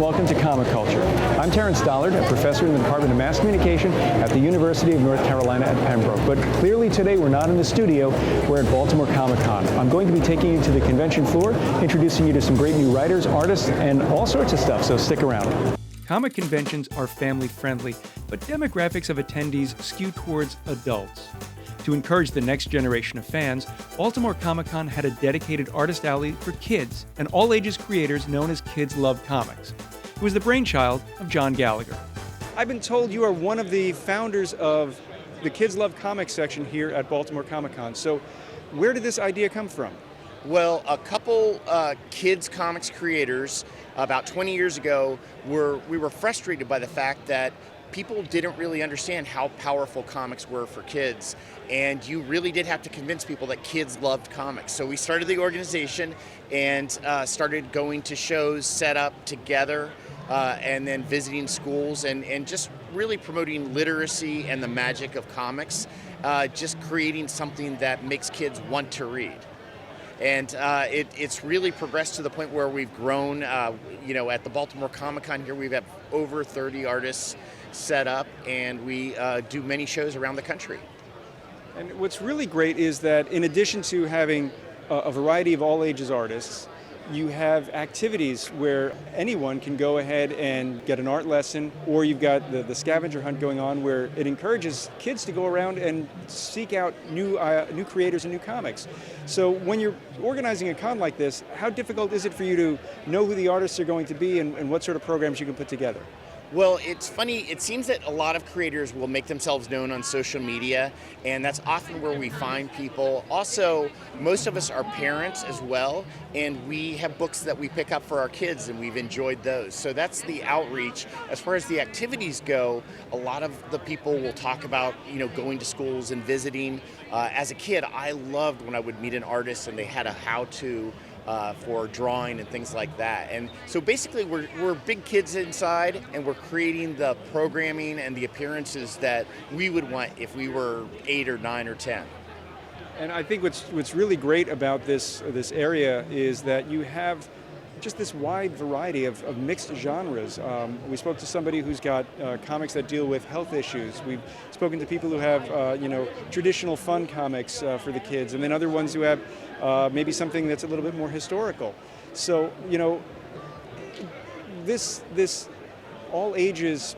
welcome to Comic Culture. I'm Terrence Dollard, a professor in the Department of Mass Communication at the University of North Carolina at Pembroke. But clearly today we're not in the studio, we're at Baltimore Comic Con. I'm going to be taking you to the convention floor, introducing you to some great new writers, artists, and all sorts of stuff, so stick around. Comic conventions are family-friendly, but demographics of attendees skew towards adults. To encourage the next generation of fans, Baltimore Comic Con had a dedicated artist alley for kids and all-ages creators known as Kids Love Comics. It was the brainchild of John Gallagher. I've been told you are one of the founders of the Kids Love Comics section here at Baltimore Comic Con. So where did this idea come from? Well, a couple kids comics creators about 20 years ago we were frustrated by the fact that people didn't really understand how powerful comics were for kids, and you really did have to convince people that kids loved comics. So we started the organization and started going to shows set up together and then visiting schools and just really promoting literacy and the magic of comics, just creating something that makes kids want to read. And it's really progressed to the point where we've grown, at the Baltimore Comic Con here, we've had over 30 artists set up, and we do many shows around the country. And what's really great is that in addition to having a variety of all ages artists, you have activities where anyone can go ahead and get an art lesson, or you've got the scavenger hunt going on where it encourages kids to go around and seek out new creators and new comics. So when you're organizing a con like this, how difficult is it for you to know who the artists are going to be and what sort of programs you can put together? Well, it's funny, it seems that a lot of creators will make themselves known on social media, and that's often where we find people. Also, most of us are parents as well, and we have books that we pick up for our kids, and we've enjoyed those. So that's the outreach. As far as the activities go, a lot of the people will talk about, going to schools and visiting. As a kid, I loved when I would meet an artist and they had a how-to for drawing and things like that. And so basically we're big kids inside, and we're creating the programming and the appearances that we would want if we were 8 or 9 or 10. And I think what's really great about this area is that you have just this wide variety of mixed genres. We spoke to somebody who's got comics that deal with health issues. We've spoken to people who have traditional fun comics for the kids, and then other ones who have maybe something that's a little bit more historical. So this all ages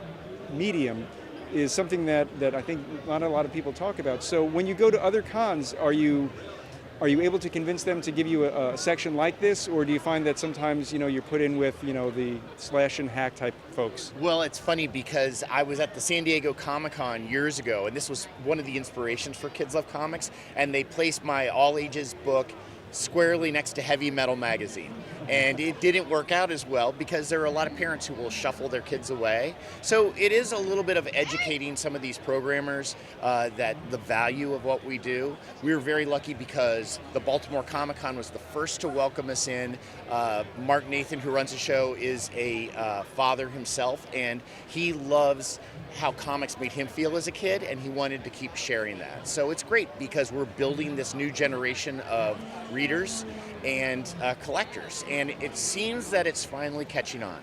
medium is something that I think not a lot of people talk about. So when you go to other cons, are you able to convince them to give you a section like this, or do you find that sometimes you're put in with the slash and hack type folks? Well, it's funny because I was at the San Diego Comic Con years ago, and this was one of the inspirations for Kids Love Comics, and they placed my all ages book squarely next to Heavy Metal magazine. And it didn't work out as well because there are a lot of parents who will shuffle their kids away. So it is a little bit of educating some of these programmers that the value of what we do. We were very lucky because the Baltimore Comic Con was the first to welcome us in. Mark Nathan, who runs the show, is a father himself, and he loves how comics made him feel as a kid, and he wanted to keep sharing that. So it's great because we're building this new generation of readers and collectors, and it seems that it's finally catching on.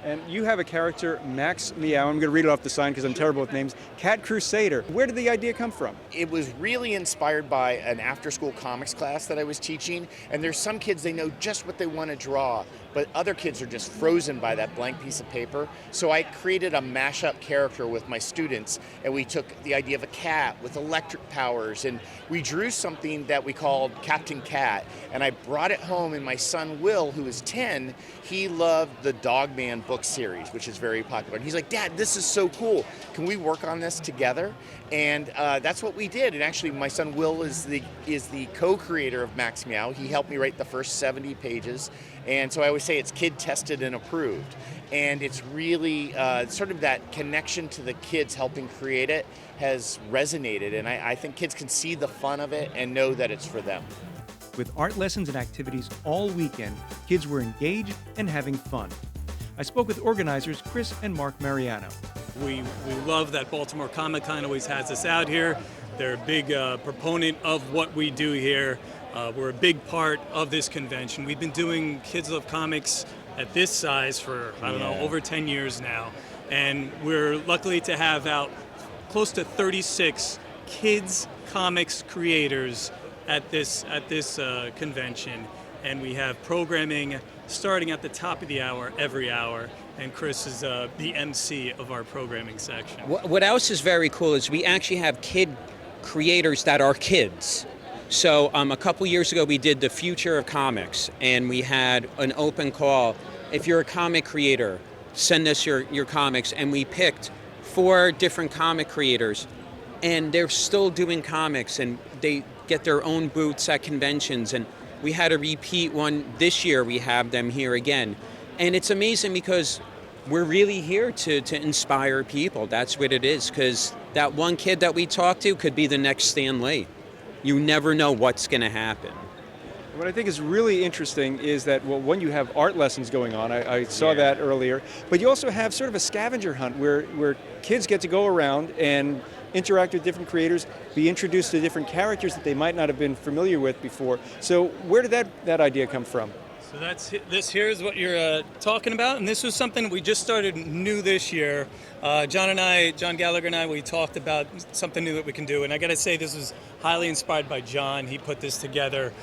And you have a character, Max Meow. I'm going to read it off the sign because I'm terrible with names. Cat Crusader. Where did the idea come from? It was really inspired by an after-school comics class that I was teaching, and there's some kids, they know just what they want to draw, but other kids are just frozen by that blank piece of paper. So I created a mashup character with my students, and we took the idea of a cat with electric powers, and we drew something that we called Captain Cat, and I brought it home, and my son Will, who is 10, he loved the Dogman book series, which is very popular. And he's like, Dad, this is so cool. Can we work on this together? And that's what we did. And actually, my son Will is the co-creator of Max Meow. He helped me write the first 70 pages. And so I always say it's kid tested and approved. And it's really sort of that connection to the kids helping create it has resonated. And I think kids can see the fun of it and know that it's for them. With art lessons and activities all weekend, kids were engaged and having fun. I spoke with organizers Chris and Mark Mariano. We love that Baltimore Comic Con always has us out here. They're a big proponent of what we do here. We're a big part of this convention. We've been doing Kids Love Comics at this size for, I don't know, over 10 years now. And we're lucky to have out close to 36 kids comics creators at this convention. And we have programming starting at the top of the hour every hour. And Chris is the MC of our programming section. What else is very cool is we actually have kid creators that are kids. So a couple years ago we did the future of comics, and we had an open call. If you're a comic creator, send us your comics, and we picked 4 different comic creators, and they're still doing comics, and they get their own booths at conventions, and we had a repeat one this year. We have them here again, and it's amazing because we're really here to inspire people. That's what it is, because that one kid that we talked to could be the next Stan Lee. You never know what's going to happen. What I think is really interesting is that, well, one, you have art lessons going on. I saw that earlier. But you also have sort of a scavenger hunt where kids get to go around and interact with different creators, be introduced to different characters that they might not have been familiar with before. So where did that idea come from? So this here is what you're talking about, and this was something we just started new this year. John Gallagher and I, we talked about something new that we can do, and I got to say this was highly inspired by John. He put this together,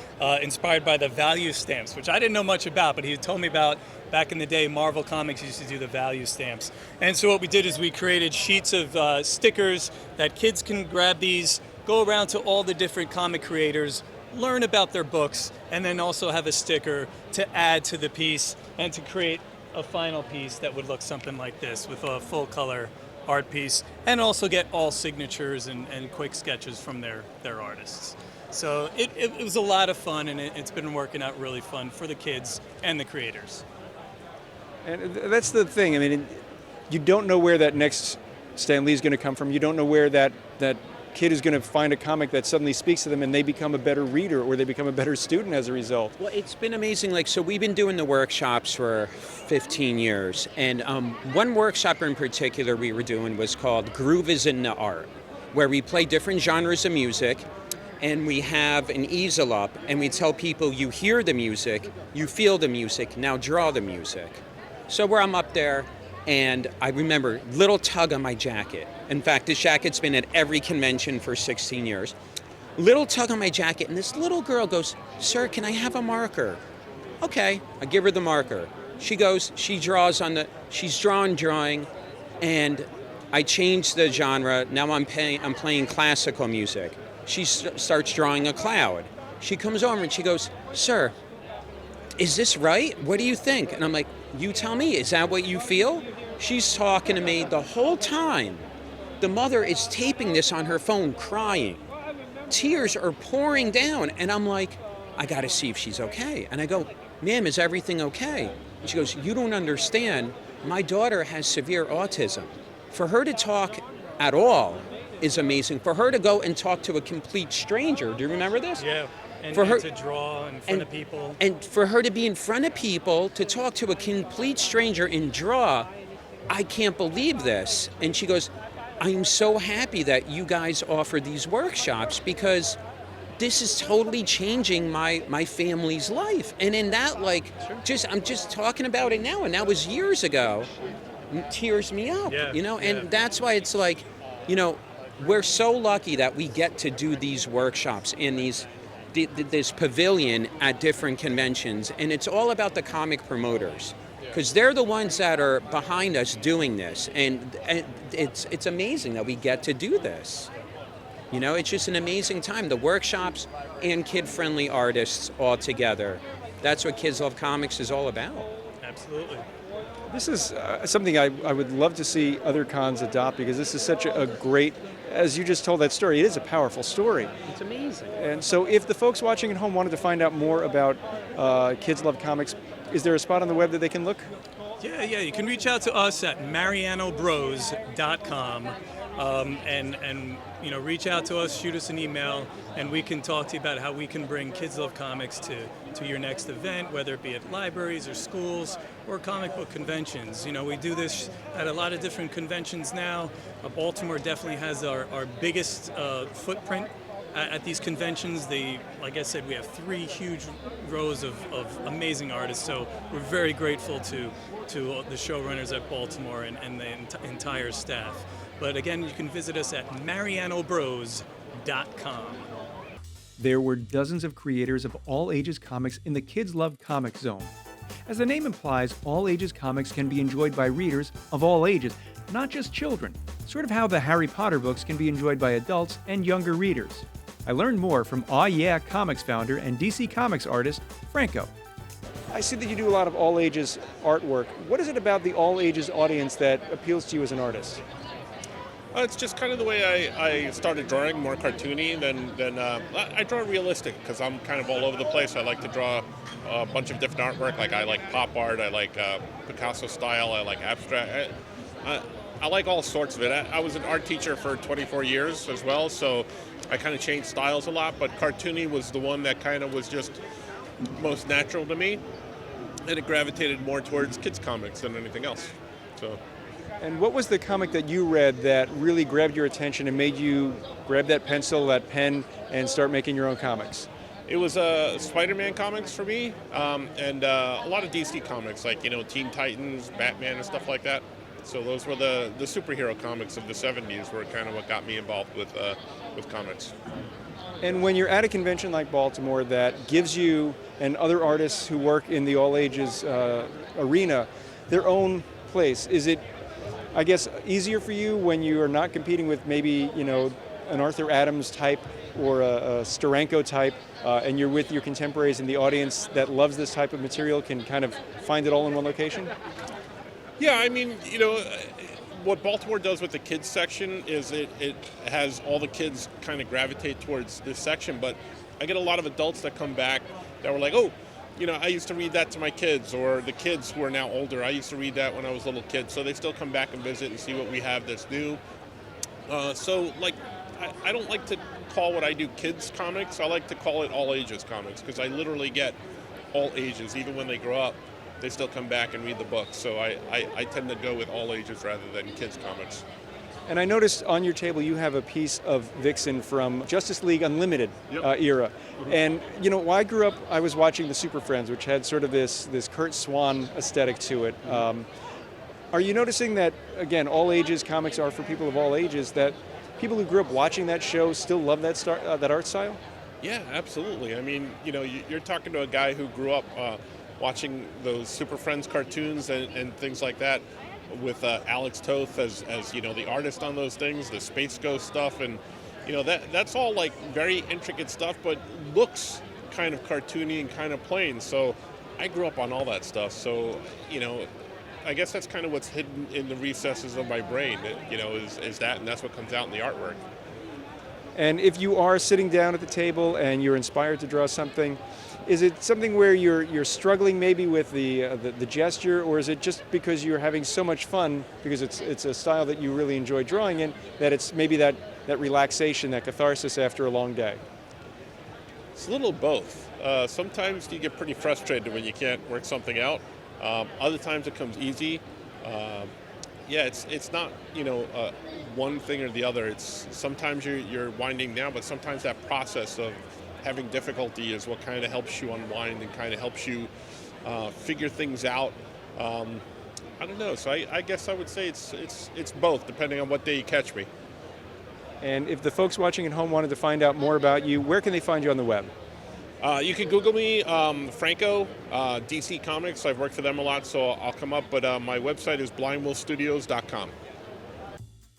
inspired by the value stamps, which I didn't know much about, but he told me about back in the day. Marvel Comics used to do the value stamps, and so what we did is we created sheets of stickers that kids can grab these, go around to all the different comic creators, learn about their books, and then also have a sticker to add to the piece and to create a final piece that would look something like this with a full color art piece, and also get all signatures and quick sketches from their artists. So it was a lot of fun, and it's been working out really fun for the kids and the creators. And that's the thing. I mean, you don't know where that next Stan Lee is going to come from. You don't know where that kid is going to find a comic that suddenly speaks to them and they become a better reader or they become a better student as a result. Well, it's been amazing. So we've been doing the workshops for 15 years. And one workshop in particular we were doing was called Groove is in the Art, where we play different genres of music, and we have an easel up, and we tell people, you hear the music, you feel the music, now draw the music. So where I'm up there, and I remember little tug on my jacket. In fact, this jacket's been at every convention for 16 years. Little tug on my jacket, and this little girl goes, "Sir, can I have a marker?" Okay, I give her the marker. She goes, she's drawing, and I change the genre. Now I'm playing classical music. She starts drawing a cloud. She comes over and she goes, "Sir, is this right? What do you think?" And I'm like, "You tell me, is that what you feel?" She's talking to me the whole time. The mother is taping this on her phone, crying. Tears are pouring down, and I'm like, I gotta see if she's okay. And I go, "Ma'am, is everything okay?" And she goes, "You don't understand. My daughter has severe autism. For her to talk at all is amazing. For her to go and talk to a complete stranger," do you remember this? Yeah. And, for her to draw in front of people. And for her to be in front of people, to talk to a complete stranger and draw, I can't believe this. And she goes, "I'm so happy that you guys offer these workshops, because this is totally changing my family's life." And in that, I'm just talking about it now, and that was years ago. It tears me up, and that's why it's like, we're so lucky that we get to do these workshops in this pavilion at different conventions, and it's all about the comic promoters, because they're the ones that are behind us doing this, and it's amazing that we get to do this. It's just an amazing time. The workshops and kid-friendly artists all together. That's what Kids Love Comics is all about. Absolutely. This is something I would love to see other cons adopt, because this is such a great, as you just told that story, it is a powerful story. It's amazing. And so if the folks watching at home wanted to find out more about Kids Love Comics, is there a spot on the web that they can look? Yeah, you can reach out to us at marianobros.com, and reach out to us, shoot us an email, and we can talk to you about how we can bring Kids Love Comics to your next event, whether it be at libraries or schools or comic book conventions. We do this at a lot of different conventions now. Baltimore definitely has our biggest footprint at these conventions, like I said, we have 3 huge rows of amazing artists. So we're very grateful to the showrunners at Baltimore and the entire staff. But again, you can visit us at marianobros.com. There were dozens of creators of all ages comics in the Kids Love Comics Zone. As the name implies, all ages comics can be enjoyed by readers of all ages, not just children, sort of how the Harry Potter books can be enjoyed by adults and younger readers. I learned more from Aw Yeah Comics founder and DC Comics artist, Franco. I see that you do a lot of all ages artwork. What is it about the all ages audience that appeals to you as an artist? It's just kind of the way I started drawing, more cartoony than I draw realistic because I'm kind of all over the place. I like to draw a bunch of different artwork. Like I like pop art, I like Picasso style, I like abstract. I like all sorts of it. I was an art teacher for 24 years as well, so I kind of changed styles a lot, but cartoony was the one that kind of was just most natural to me, and it gravitated more towards kids comics than anything else. So. And what was the comic that you read that really grabbed your attention and made you grab that pencil, that pen, and start making your own comics? It was Spider-Man comics for me, and a lot of DC comics, like Teen Titans, Batman, and stuff like that. So those were the superhero comics of the 70s were kind of what got me involved with comics. And when you're at a convention like Baltimore that gives you and other artists who work in the all ages arena their own place, is it, I guess, easier for you when you are not competing with maybe, an Arthur Adams type or a Steranko type, and you're with your contemporaries and the audience that loves this type of material can kind of find it all in one location? Yeah, I mean, what Baltimore does with the kids section is it has all the kids kind of gravitate towards this section, but I get a lot of adults that come back that were like, oh, I used to read that to my kids, or the kids who are now older, I used to read that when I was a little kid, so they still come back and visit and see what we have that's new. I don't like to call what I do kids comics, I like to call it all ages comics, because I literally get all ages, even when they grow up, they still come back and read the books, so I tend to go with all ages rather than kids comics. And I noticed on your table you have a piece of Vixen from Justice League Unlimited era. Mm-hmm. And, when I grew up, I was watching the Super Friends, which had sort of this Kurt Swan aesthetic to it. Are you noticing that, again, all ages comics are for people of all ages, that people who grew up watching that show still love that art style? Yeah, absolutely. I mean, you're talking to a guy who grew up watching those Super Friends cartoons and things like that, with Alex Toth as the artist on those things, the Space Ghost stuff, and that's all like very intricate stuff, but looks kind of cartoony and kind of plain. So I grew up on all that stuff. So I guess that's kind of what's hidden in the recesses of my brain. Is that, and that's what comes out in the artwork. And if you are sitting down at the table and you're inspired to draw something, is it something where you're struggling maybe with the gesture, or is it just because you're having so much fun because it's a style that you really enjoy drawing in, that it's maybe that relaxation, that catharsis after a long day? It's a little both. Sometimes you get pretty frustrated when you can't work something out. Other times it comes easy. It's not one thing or the other. It's sometimes you're winding down, but sometimes that process of having difficulty is what kind of helps you unwind and kind of helps you figure things out. I don't know. So I guess I would say it's both, depending on what day you catch me. And if the folks watching at home wanted to find out more about you, where can they find you on the web? You can Google me, Franco, DC Comics. I've worked for them a lot, so I'll come up. But my website is blindwillstudios.com.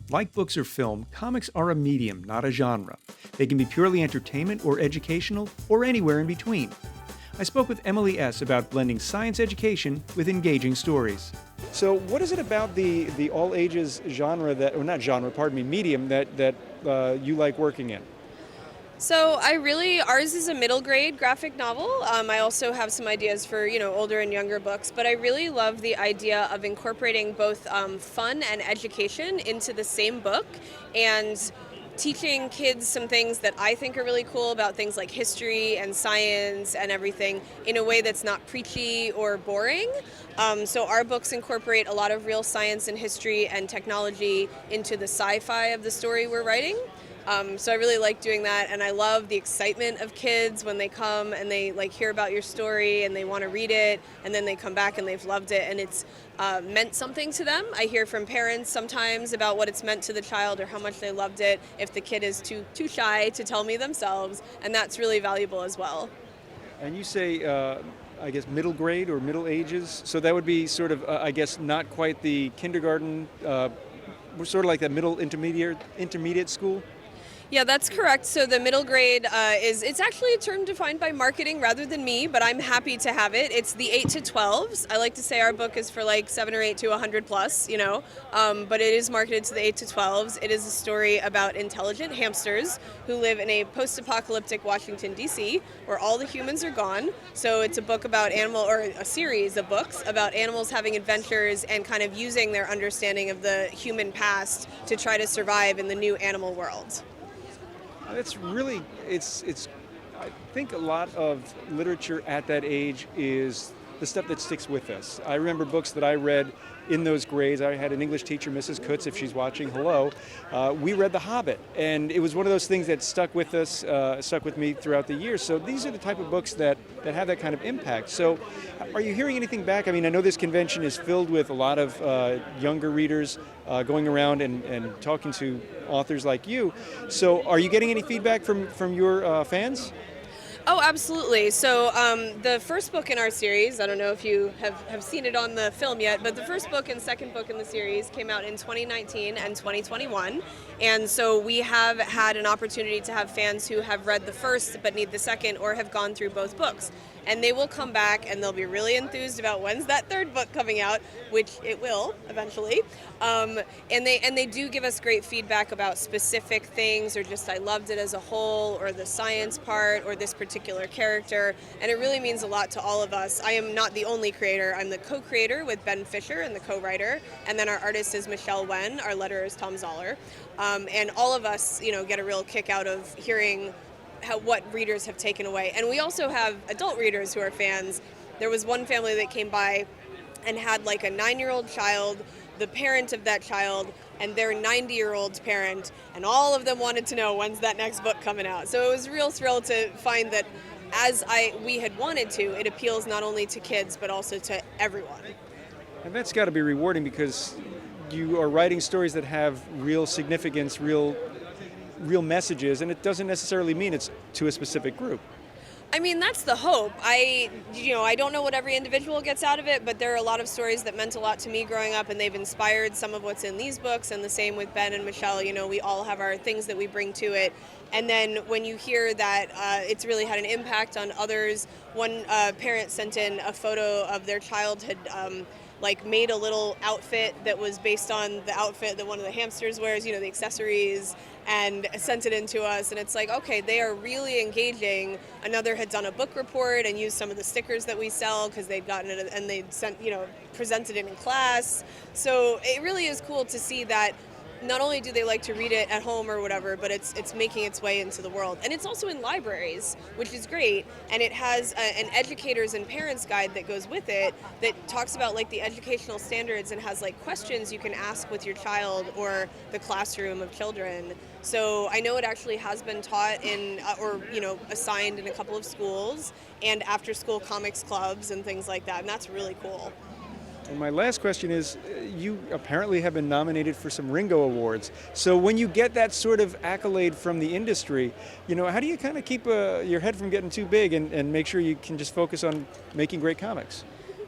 Like books or film, comics are a medium, not a genre. They can be purely entertainment or educational, or anywhere in between. I spoke with Emily S. about blending science education with engaging stories. So what is it about the all-ages genre medium that you like working in? So ours is a middle grade graphic novel. I also have some ideas for, older and younger books, but I really love the idea of incorporating both fun and education into the same book, and teaching kids some things that I think are really cool about things like history and science and everything in a way that's not preachy or boring. So our books incorporate a lot of real science and history and technology into the sci-fi of the story we're writing. So I really like doing that, and I love the excitement of kids when they come and they like hear about your story and they want to read it, and then they come back and they've loved it and it's meant something to them. I hear from parents sometimes about what it's meant to the child or how much they loved it if the kid is too shy to tell me themselves, and that's really valuable as well. And you say, I guess, middle grade or middle ages. So that would be sort of, I guess, not quite the kindergarten, sort of like that middle intermediate school. Yeah, that's correct. So the middle grade it's actually a term defined by marketing rather than me, but I'm happy to have it. It's the 8 to 12s. I like to say our book is for like 7 or 8 to 100 plus, but it is marketed to the 8 to 12s. It is a story about intelligent hamsters who live in a post-apocalyptic Washington, D.C., where all the humans are gone. So it's a book about a series of books about animals having adventures and kind of using their understanding of the human past to try to survive in the new animal world. It's really, I think a lot of literature at that age is the stuff that sticks with us. I remember books that I read in those grades. I had an English teacher, Mrs. Kutz, if she's watching, hello. We read The Hobbit, and it was one of those things that stuck with us, stuck with me throughout the years. So these are the type of books that have that kind of impact. So are you hearing anything back? I mean, I know this convention is filled with a lot of younger readers going around and talking to authors like you. So are you getting any feedback from your fans? Oh, absolutely. So the first book in our series, I don't know if you have seen it on the film yet, but the first book and second book in the series came out in 2019 and 2021. And so we have had an opportunity to have fans who have read the first but need the second or have gone through both books. And they will come back and they'll be really enthused about when's that third book coming out, which it will eventually. And they do give us great feedback about specific things, or just I loved it as a whole, or the science part, or this particular character. And it really means a lot to all of us. I am not the only creator. I'm the co-creator with Ben Fisher and the co-writer. And then our artist is Michelle Wen. Our letterer is Tom Zoller. And all of us, get a real kick out of hearing what readers have taken away. And we also have adult readers who are fans. There was one family that came by and had like a 9-year-old child, the parent of that child, and their 90-year-old parent, and all of them wanted to know when's that next book coming out. So it was a real thrill to find that we had wanted to, it appeals not only to kids but also to everyone. And that's got to be rewarding because you are writing stories that have real significance, real messages, and it doesn't necessarily mean it's to a specific group. I mean, that's the hope. I don't know what every individual gets out of it, but there are a lot of stories that meant a lot to me growing up, and they've inspired some of what's in these books, and the same with Ben and Michelle. We all have our things that we bring to it. And then when you hear that it's really had an impact on others, one parent sent in a photo of their child had made a little outfit that was based on the outfit that one of the hamsters wears, the accessories, and sent it in to us. And it's like, okay, they are really engaging. Another had done a book report and used some of the stickers that we sell because they'd gotten it and they'd presented it in class. So it really is cool to see that not only do they like to read it at home or whatever, but it's making its way into the world. And it's also in libraries, which is great. And it has an educators and parents guide that goes with it that talks about the educational standards and has questions you can ask with your child or the classroom of children. So I know it actually has been taught in assigned in a couple of schools and after school comics clubs and things like that. And that's really cool. And my last question is, you apparently have been nominated for some Ringo Awards. So when you get that sort of accolade from the industry, how do you kind of keep your head from getting too big and make sure you can just focus on making great comics?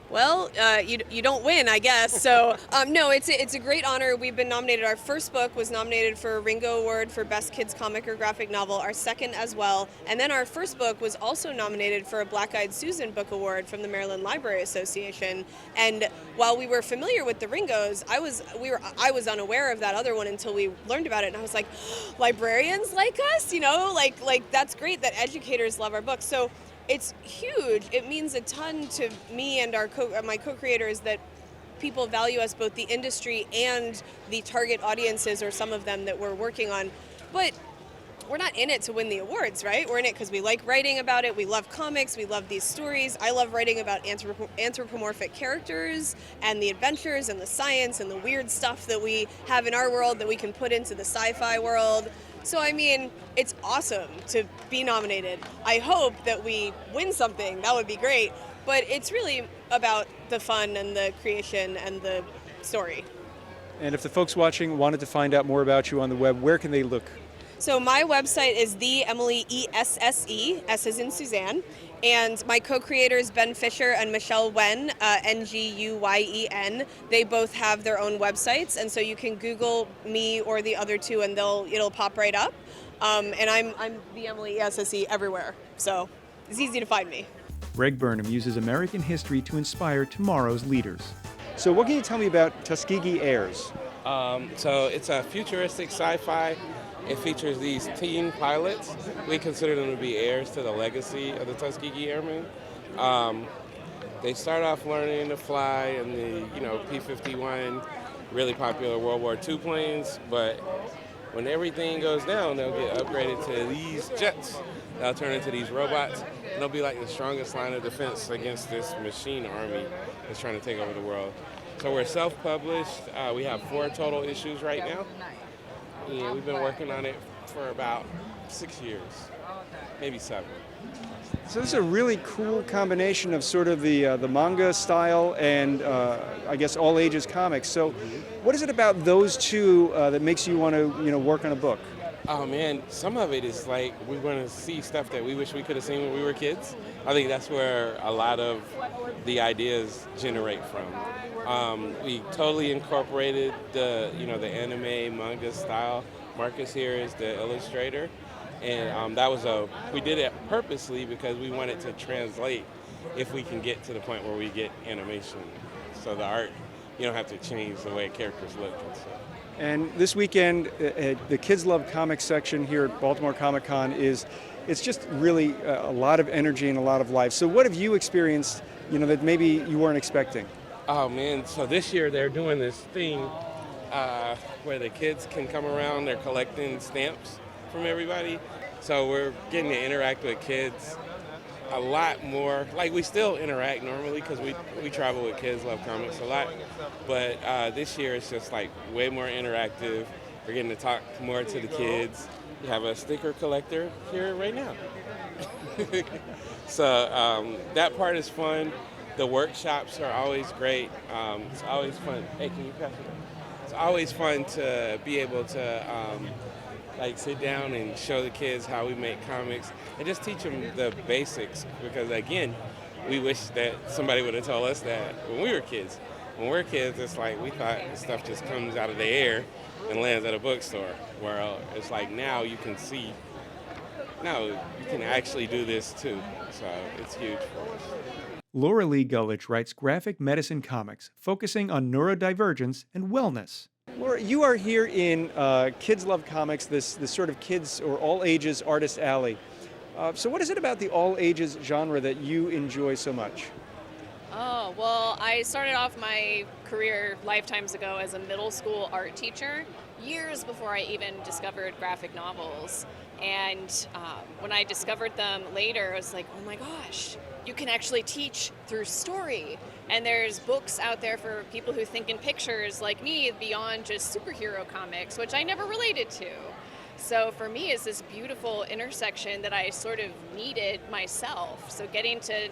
Well, you don't win, I guess. So no, it's a great honor. We've been nominated. Our first book was nominated for a Ringo Award for Best Kids Comic or Graphic Novel. Our second as well, and then our first book was also nominated for a Black-Eyed Susan Book Award from the Maryland Library Association. And while we were familiar with the Ringos, I was unaware of that other one until we learned about it, and I was like, librarians like us, like that's great that educators love our books. So it's huge. It means a ton to me and my co-creators that people value us, both the industry and the target audiences, or some of them that we're working on. But we're not in it to win the awards, right? We're in it because we like writing about it. We love comics. We love these stories. I love writing about anthropomorphic characters and the adventures and the science and the weird stuff that we have in our world that we can put into the sci-fi world. So, I mean, it's awesome to be nominated. I hope that we win something. That would be great. But it's really about the fun and the creation and the story. And if the folks watching wanted to find out more about you on the web, where can they look? So my website is the Emily ESSE, S as in Suzanne, and my co-creators Ben Fisher and Michelle Wen, Nguyen. They both have their own websites, and so you can Google me or the other two, and it'll pop right up. And I'm the Emily ESSE everywhere, so it's easy to find me. Greg Burnham uses American history to inspire tomorrow's leaders. So what can you tell me about Tuskegee Airs? So it's a futuristic sci-fi. It features these teen pilots. We consider them to be heirs to the legacy of the Tuskegee Airmen. They start off learning to fly in the P-51, really popular World War II planes, but when everything goes down, they'll get upgraded to these jets. They'll turn into these robots, and they'll be like the strongest line of defense against this machine army that's trying to take over the world. So we're self-published. We have 4 total issues right now. Yeah, we've been working on it for about 6 years, maybe 7. So this is a really cool combination of sort of the manga style and I guess all ages comics. So what is it about those two that makes you want to work on a book? Oh man, some of it is like we want to see stuff that we wish we could have seen when we were kids. I think that's where a lot of the ideas generate from. We totally incorporated the anime manga style. Marcus here is the illustrator, and we did it purposely because we wanted to translate if we can get to the point where we get animation. So the art, you don't have to change the way characters look and stuff. And this weekend, the Kids Love Comics section here at Baltimore Comic Con it's just really a lot of energy and a lot of life. So what have you experienced, that maybe you weren't expecting? Oh man, so this year they're doing this thing where the kids can come around, they're collecting stamps from everybody. So we're getting to interact with kids a lot more. Like we still interact normally because we travel with Kids Love Comics a lot. But this year it's just like way more interactive. We're getting to talk more to the kids. We have a sticker collector here right now. So that part is fun. The workshops are always great. It's always fun. Hey, can you pass it? It's always fun to be able to sit down and show the kids how we make comics and just teach them the basics. Because again, we wish that somebody would have told us that when we were kids. When we're kids, it's like we thought this stuff just comes out of the air and lands at a bookstore. Where it's like now you can see, no, you can actually do this too. So it's huge for us. Laura Lee Gulledge writes graphic medicine comics, focusing on neurodivergence and wellness. Laura, you are here in Kids Love Comics, this sort of kids or all ages artist alley. So what is it about the all ages genre that you enjoy so much? Oh, well, I started off my career lifetimes ago as a middle school art teacher, years before I even discovered graphic novels. And when I discovered them later, I was like, oh my gosh, you can actually teach through story. And there's books out there for people who think in pictures like me beyond just superhero comics, which I never related to. So for me, it's this beautiful intersection that I sort of needed myself. So getting to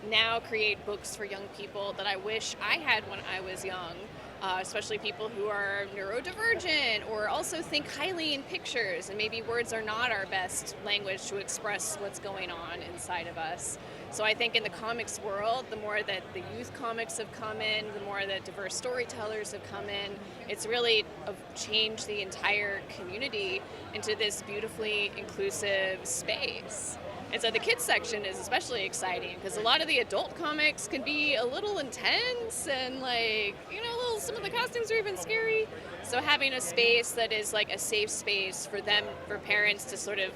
now create books for young people that I wish I had when I was young, especially people who are neurodivergent or also think highly in pictures, and maybe words are not our best language to express what's going on inside of us. So I think in the comics world, the more that the youth comics have come in, the more that diverse storytellers have come in, it's really changed the entire community into this beautifully inclusive space. And so the kids section is especially exciting because a lot of the adult comics can be a little intense and some of the costumes are even scary. So having a space that is like a safe space for them, for parents to sort of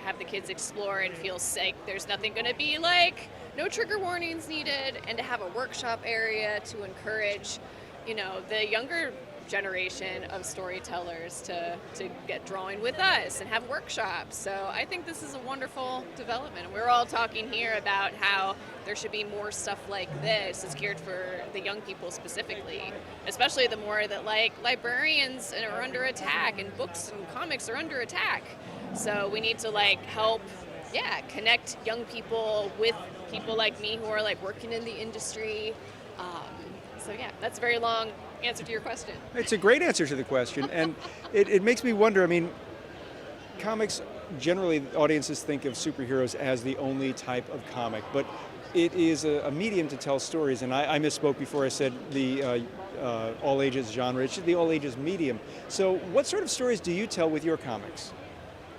have the kids explore and feel safe. There's nothing going to be no trigger warnings needed, and to have a workshop area to encourage, the younger generation of storytellers to get drawing with us and have workshops. So I think this is a wonderful development. We're all talking here about how there should be more stuff like this. It's geared for the young people specifically, especially the more that like librarians are under attack and books and comics are under attack. So we need to like help, connect young people with people like me who are like working in the industry. So that's a very long answer to your question. It's a great answer to the question, and it makes me wonder, I mean, comics, generally audiences think of superheroes as the only type of comic, but it is a medium to tell stories, and I misspoke before I said the all ages genre. It's the all ages medium. So what sort of stories do you tell with your comics?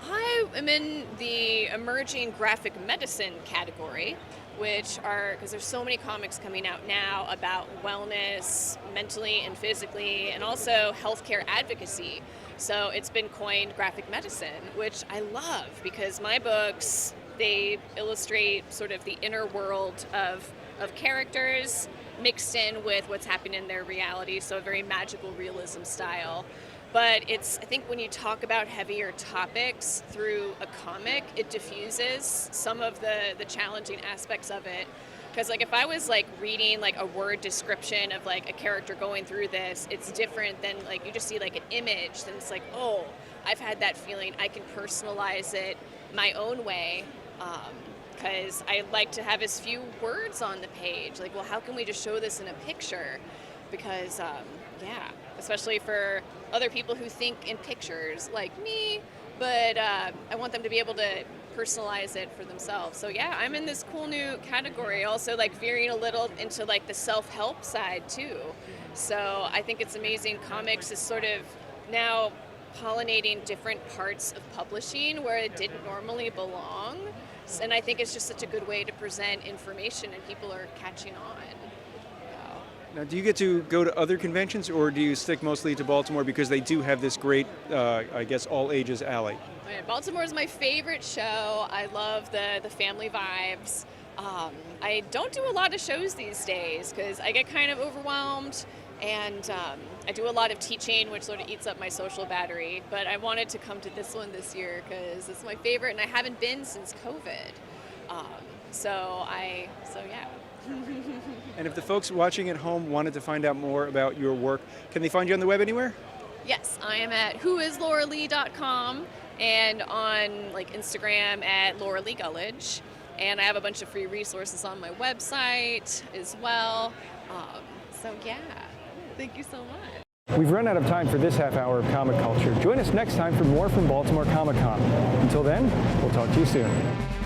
I am in the emerging graphic medicine category, which are, because there's so many comics coming out now about wellness, mentally and physically, and also healthcare advocacy. So it's been coined graphic medicine, which I love because my books, they illustrate sort of the inner world of characters mixed in with what's happening in their reality, so a very magical realism style. But I think when you talk about heavier topics through a comic, it diffuses some of the challenging aspects of it. Because like if I was like reading like a word description of like a character going through this, it's different than like you just see like an image, then it's like, oh, I've had that feeling. I can personalize it my own way. Because I like to have as few words on the page. Like, well, how can we just show this in a picture? Because, especially for other people who think in pictures like me, but I want them to be able to personalize it for themselves. So I'm in this cool new category, also like veering a little into like the self-help side too. So I think it's amazing. Comics is sort of now pollinating different parts of publishing where it didn't normally belong. And I think it's just such a good way to present information and people are catching on. Now, do you get to go to other conventions, or do you stick mostly to Baltimore because they do have this great, I guess, all-ages alley? Baltimore is my favorite show. I love the family vibes. I don't do a lot of shows these days because I get kind of overwhelmed, and I do a lot of teaching, which sort of eats up my social battery. But I wanted to come to this one this year because it's my favorite, and I haven't been since COVID. And if the folks watching at home wanted to find out more about your work, can they find you on the web anywhere? Yes, I am at whoislauralee.com and on like Instagram at Laura Lee Gullidge. And I have a bunch of free resources on my website as well. Thank you so much. We've run out of time for this half hour of comic culture. Join us next time for more from Baltimore Comic Con. Until then, we'll talk to you soon.